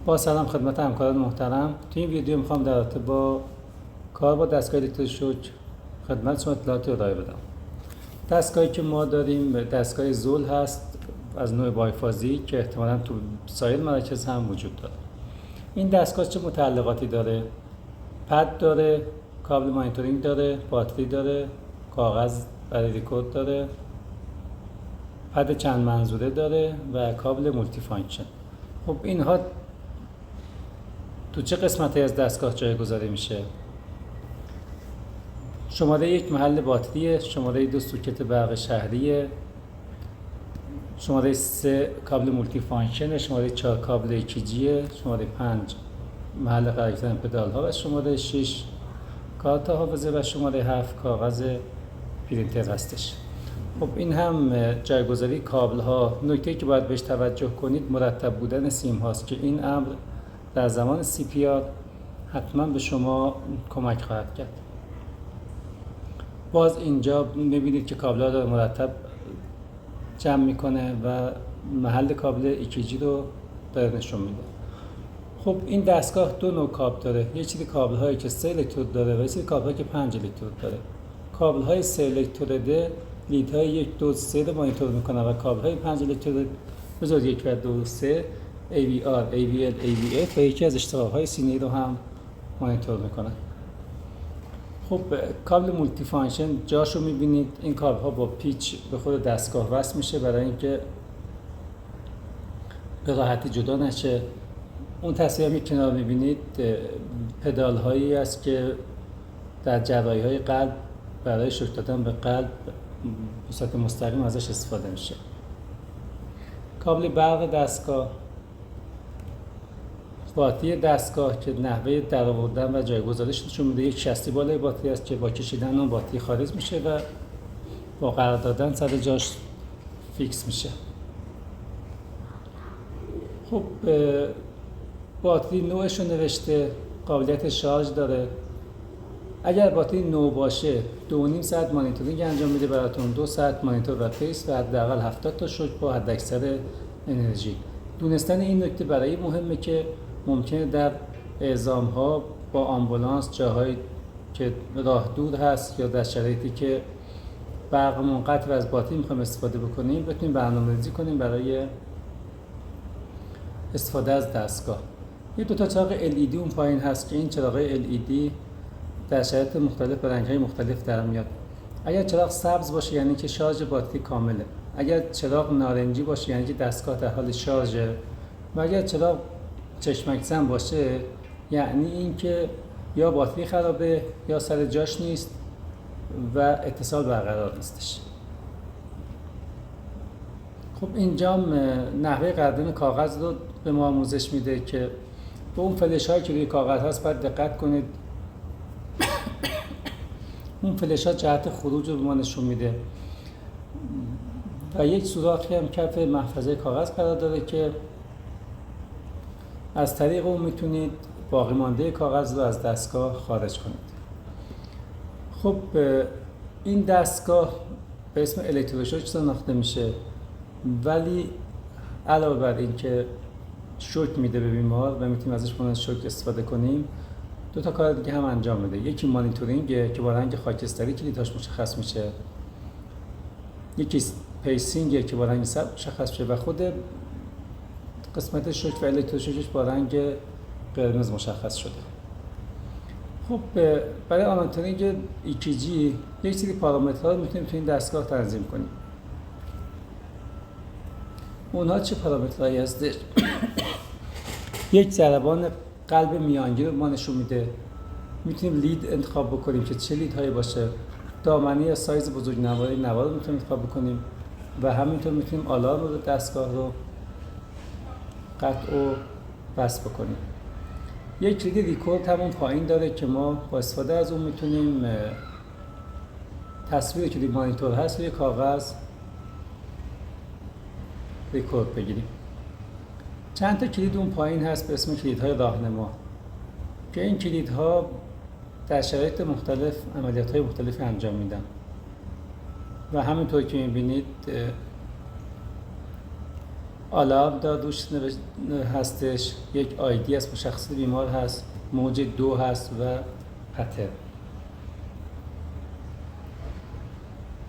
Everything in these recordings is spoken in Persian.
با سلام خدمت همکاران محترم. تو این ویدیو میخوام در رابطه با کار با دستگاه الکتروشوک خدمت شما اطلاعات رو ارائه بدم. دستگاهی که ما داریم دستگاه زول هست از نوع بایفازی که احتمالاً تو سایر مراکز هم وجود داره. این دستگاه چه متعلقاتی داره؟ پد داره، کابل مانیتورینگ داره، باتری داره، کاغذ برای ریکورد داره، پد چند منظوره داره و کابل مولتی فانکشن. خب اینها تو چه قسمتی از دستگاه جایگذاری میشه؟ شماره 1 محل باتریه، شماره 2 سوکت برق شهریه، شماره 3 کابل مولتی فانکشن، شماره 4 کابل ایکیجیه، شماره 5 محل قرار گرفتن پدال ها و شماره 6 کارت حافظه و شماره 7 کاغذ پرینتر هستش. خب این هم جایگذاری کابل ها. نکته که باید بهش توجه کنید مرتب بودن سیم هاست که این امر در زمان CPR حتما به شما کمک خواهد کرد. باز اینجا میبینید که کابل ها رو مرتب جمع میکنه و محل کابل ایکیجی رو داره نشون میده. خب این دستگاه دو نوع کابل داره. یه چیزی کابل هایی که 3 الکترود داره و یه چیزی کابل هایی که 5 الکترود داره. کابل های 3 الکتروده لید های 1 2 3 رو مانیتور میکنه و کابل های 5 الکترود بذار 1 و 2 3 AVR, AVL, AVF و یکی از اشتراک های سینی رو هم مانیتور میکنه. خب کابل مولتی فانکشن جاشو میبینید. این کابل ها با پیچ به خود دستگاه وصل میشه برای اینکه به راحتی جدا نشه. اون تصویر هم کنار میبینید پدال هایی است که در جراحی های قلب برای شوک دادن به قلب به صورت مستقیم ازش استفاده میشه. کابل برق دستگاه، باتری دستگاه که نحوه درآوردن و جایگذاریش نشون میده. یک شستی بالای باتری است که با کشیدن اون باتری خارج میشه و با قرار دادن سر جاش فیکس میشه. خب باتری نوعش رو نوشته، قابلیت شارژ داره. اگر باتری نو باشه 2.5 ساعت مانیتورینگ انجام میده براتون، 2 ساعت مانیتور و پیس و حداقل 70 تا شوک با حداکثر انرژی. دونستن این نکته برای مهمه که ممکنه در اعزام ها با آمبولانس، جاهایی که راه دور هست یا در شرایطی که برق منقطع از باتری میخوایم استفاده بکنیم بتونیم برنامه‌ریزی کنیم برای استفاده از دستگاه. یه دو تا چراغ LED اون پایین هست که این چراغ LED در شرایط مختلف به رنگ‌های مختلف در میاد. اگر چراغ سبز باشه یعنی که شارژ باتری کامله. اگر چراغ نارنجی باشه یعنی که دستگاه در حال شارژه و اگر چراغ چشمک زن باشه یعنی اینکه یا باتری خرابه یا سر جاش نیست و اتصال برقرار نیستش. خب اینجا نحوه قرارداد کاغذ رو به ما آموزش میده که به اون فلش هایی که روی کاغذ هست باید دقت کنید. اون فلش ها جهت خروج رو به ما نشون میده و یک سوراخی هم کف محفظه کاغذ قرار داره که از طریق اون میتونید باقی مانده کاغذ رو از دستگاه خارج کنید. خب این دستگاه به اسم الکتروشوک شناخته میشه ولی علاوه بر این که شوک میده به بیمار و میتونیم ازش به شوک استفاده کنیم، دو تا کار دیگه هم انجام میده. یکی مانیتورینگه که با رنگ خاکستری کلیداش مشخص میشه، یکی پیسینگه که با رنگ سبز مشخص میشه و خود قسمت شوک و الکتروشوکش با رنگ قرمز مشخص شده. خب برای مانیتورینگ ایکیجی یک سری پارامترها رو میتونیم تو این دستگاه تنظیم کنیم. اونها چه پارامترهایی هستش؟ یک ضربان قلب میانگین رو ما نشون میده. میتونیم لید انتخاب بکنیم که چه لید هایی باشه. دامنه یا سایز بزرگنمای نوار رو میتونیم انتخاب بکنیم و همینطور میتونیم آلارم رو دستگاه رو قطع و بس بکنیم. یک کلید ریکورد همون پایین داره که ما با استفاده از اون میتونیم تصویری که روی مانیتور هست روی کاغذ ریکورد بگیریم. چند تا کلید اون پایین هست به اسم کلیدهای راهنما که این کلیدها در شرایط مختلف عملیات‌های مختلفی انجام میدن و همینطور که می‌بینید آلارم روش هستش، یک آیدی از مشخصات بیمار هست، موج 2 هست و پترن.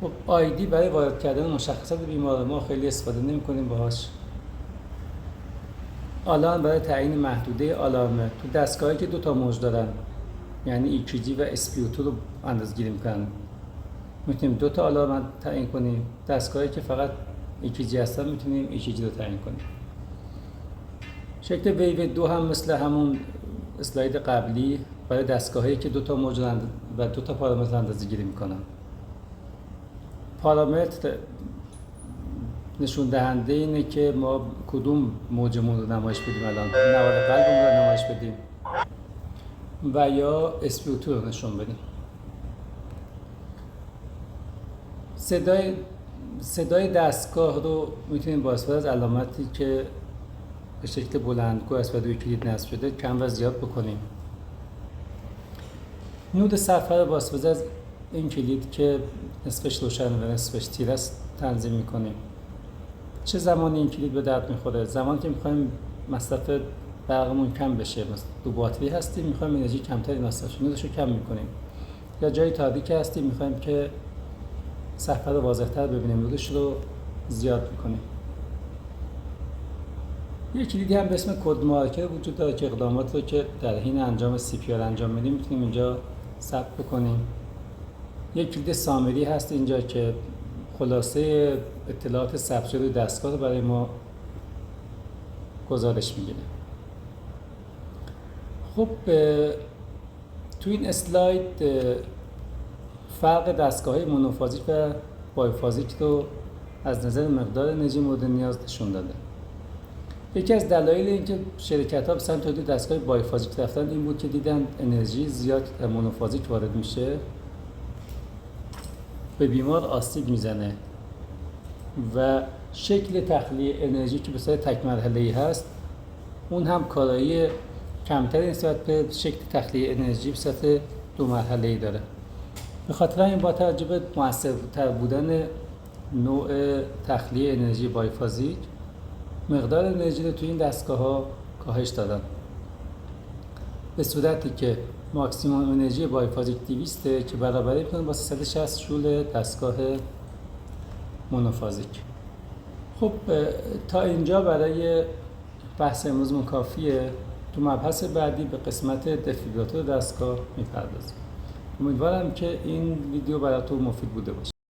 خب آیدی برای وارد کردن مشخصات بیمار ما خیلی استفاده نمی کنیم باهاش. آلارم برای تعیین محدوده آلارمه. تو دستگاهی که 2 تا موج دارن، یعنی EKG و SpO2 رو اندازه‌گیری میکنن، میتونیم 2 تا آلارم تعیین کنیم. دستگاهی که فقط EKG هستن میتونیم EKG رو تعیین کنیم. شکل ویو 2 هم مثل همون اسلاید قبلی برای دستگاهی که 2 تا موج و 2 تا پارامتر اندازه‌گیری میکنن. پارامتر نشون دهنده اینه که ما کدوم موجمون رو نمایش بدیم، الان نوار قلبمون رو نمایش بدیم و یا SpO2 رو نشون بدیم. صدای دستگاه رو میتونیم با استفاده از علامتی که به شکل بلندگو استفاده به کلید نصب شده کم و زیاد بکنیم. نود صفحه رو با استفاده از این کلید که نصفش روشن و نصفش تیره است تنظیم میکنیم. چه زمانی این کلید به درد میخوره؟ زمانی که میخوایم مصرف برقمون کم بشه، مثلا دو باتری هستیم میخوایم انرژی کمتری مصرف شه، نودش رو کم میکنیم. یا جای تاریکی هستیم میخوایم که صفحه رو واضح‌تر ببینیم، نودش رو زیاد میکنیم. یک کلیدی هم به اسم کد مارکر وجود داره که اقدامات رو که در حین انجام CPR انجام میدیم میتونیم اینجا ثبت بکنیم. یک کلید سامری هست اینجا که خلاصه اطلاعات ثبت شده دستگاه رو برای ما گزارش میگیره. خب تو این اسلاید فرق دستگاه‌های مونوفازیک و بایفازیک رو از نظر مقدار انرژی مورد نیاز نشون داده. یکی از دلایل اینکه شرکت‌ها به سمت تولید دستگاه بایفازیک رفتن این بود که دیدن انرژی زیاد در مونوفازیک وارد میشه، به بیمار آسیب میزنه و شکل تخلیه انرژی که به صورت تک مرحله‌ای هست اون هم کارایی کمتری نسبت به شکل تخلیه انرژی به صورت 2 مرحله‌ای داره. به خاطر این با توجه به مؤثرتر بودن نوع تخلیه انرژی بایفازیک مقدار انرژی رو توی این دستگاه‌ها کاهش دادن، به صورتی که ماکسیموم انرژی بایفازیک 200 که برابری می‌کنه با 360 جول دستگاه مونوفازیک. خب تا اینجا برای بحث امروزمون کافیه. تو مبحث بعدی به قسمت دفیبراتور دستگاه می‌پردازیم. امیدوارم که این ویدیو براتون مفید بوده باشه.